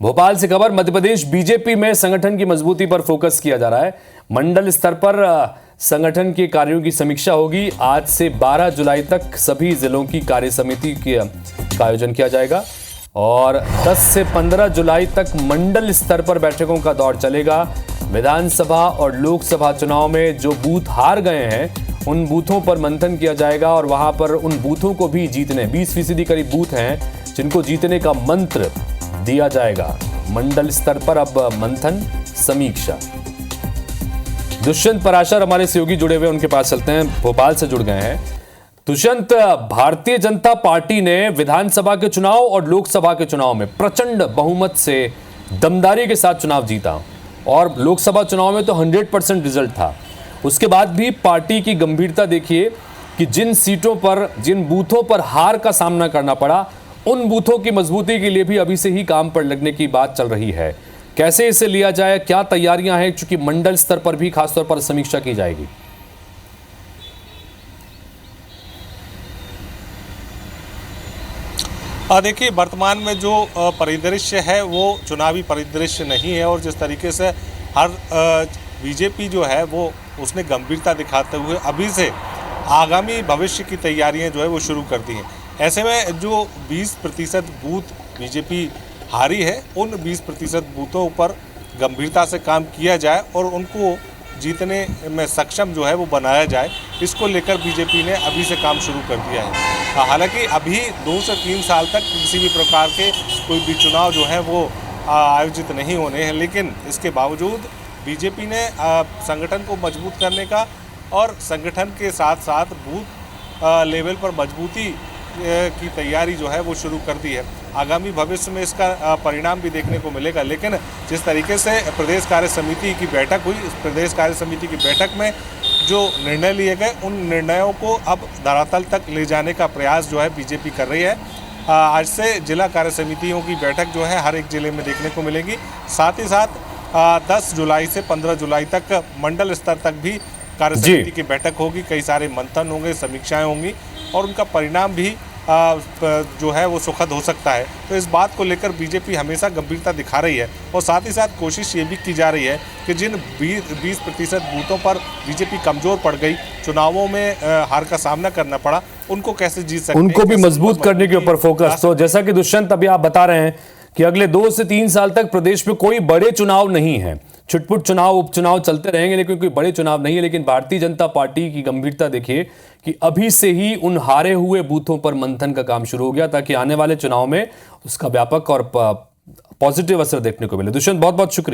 भोपाल से खबर, मध्य प्रदेश बीजेपी में संगठन की मजबूती पर फोकस किया जा रहा है। मंडल स्तर पर संगठन के कार्यों की समीक्षा होगी। आज से 12 जुलाई तक सभी जिलों की कार्य समिति का आयोजन किया जाएगा और 10 से 15 जुलाई तक मंडल स्तर पर बैठकों का दौर चलेगा। विधानसभा और लोकसभा चुनाव में जो बूथ हार गए हैं उन बूथों पर मंथन किया जाएगा और वहां पर उन बूथों को भी जीतने 20% करीब बूथ हैं जिनको जीतने का मंत्र दिया जाएगा। मंडल स्तर पर अब मंथन समीक्षा। दुष्यंत पराशर हमारे सहयोगी जुड़े हुए, उनके पास चलते हैं, भोपाल से जुड़ गए हैं। दुष्यंत, भारतीय जनता पार्टी ने विधानसभा के चुनाव और लोकसभा के चुनाव में प्रचंड बहुमत से दमदारी के साथ चुनाव जीता और लोकसभा चुनाव में तो 100% रिजल्ट था। उसके बाद भी पार्टी की गंभीरता देखिए कि जिन सीटों पर, जिन बूथों पर हार का सामना करना पड़ा, उन बूथों की मजबूती के लिए भी अभी से ही काम पर लगने की बात चल रही है। कैसे इसे लिया जाए, क्या तैयारियां हैं, क्योंकि मंडल स्तर पर भी खासतौर पर समीक्षा की जाएगी। देखिए, वर्तमान में जो परिदृश्य है वो चुनावी परिदृश्य नहीं है और जिस तरीके से हर बीजेपी जो है वो उसने गंभीरता दिखाते हुए अभी से आगामी भविष्य की तैयारियां जो है वो शुरू कर दी हैं। ऐसे में जो 20% बूथ बीजेपी हारी है, उन 20% बूथों पर गंभीरता से काम किया जाए और उनको जीतने में सक्षम जो है वो बनाया जाए, इसको लेकर बीजेपी ने अभी से काम शुरू कर दिया है। हालांकि अभी 2 से 3 साल तक किसी भी प्रकार के कोई भी चुनाव जो है वो आयोजित नहीं होने हैं, लेकिन इसके बावजूद बीजेपी ने संगठन को मजबूत करने का और संगठन के साथ साथ बूथ लेवल पर मजबूती की तैयारी जो है वो शुरू कर दी है। आगामी भविष्य में इसका परिणाम भी देखने को मिलेगा, लेकिन जिस तरीके से प्रदेश कार्य समिति की बैठक हुई, इस प्रदेश कार्य समिति की बैठक में जो निर्णय लिए गए, उन निर्णयों को अब धरातल तक ले जाने का प्रयास जो है बीजेपी कर रही है। आज से जिला कार्य समितियों की बैठक जो है हर एक जिले में देखने को मिलेगी। साथ ही साथ 10 जुलाई से 15 जुलाई तक मंडल स्तर तक भी कार्य समिति की बैठक होगी। कई सारे मंथन होंगे, समीक्षाएं होंगी और उनका परिणाम भी जो है वो सुखद हो सकता है। तो इस बात को लेकर बीजेपी हमेशा गंभीरता दिखा रही है और साथ ही साथ कोशिश ये भी की जा रही है कि जिन 20% बूथों पर बीजेपी कमजोर पड़ गई, चुनावों में हार का सामना करना पड़ा, उनको कैसे जीत सकते हैं, उनको भी मजबूत करने के ऊपर फोकस। तो जैसा कि दुष्यंत अभी आप बता रहे हैं कि अगले 2 से 3 साल तक प्रदेश में कोई बड़े चुनाव नहीं है, छुटपुट चुनाव, उपचुनाव चलते रहेंगे, लेकिन कोई बड़े चुनाव नहीं है। लेकिन भारतीय जनता पार्टी की गंभीरता देखिए कि अभी से ही उन हारे हुए बूथों पर मंथन का काम शुरू हो गया ताकि आने वाले चुनाव में उसका व्यापक और पॉजिटिव असर देखने को मिले। दुष्यंत, बहुत बहुत शुक्रिया।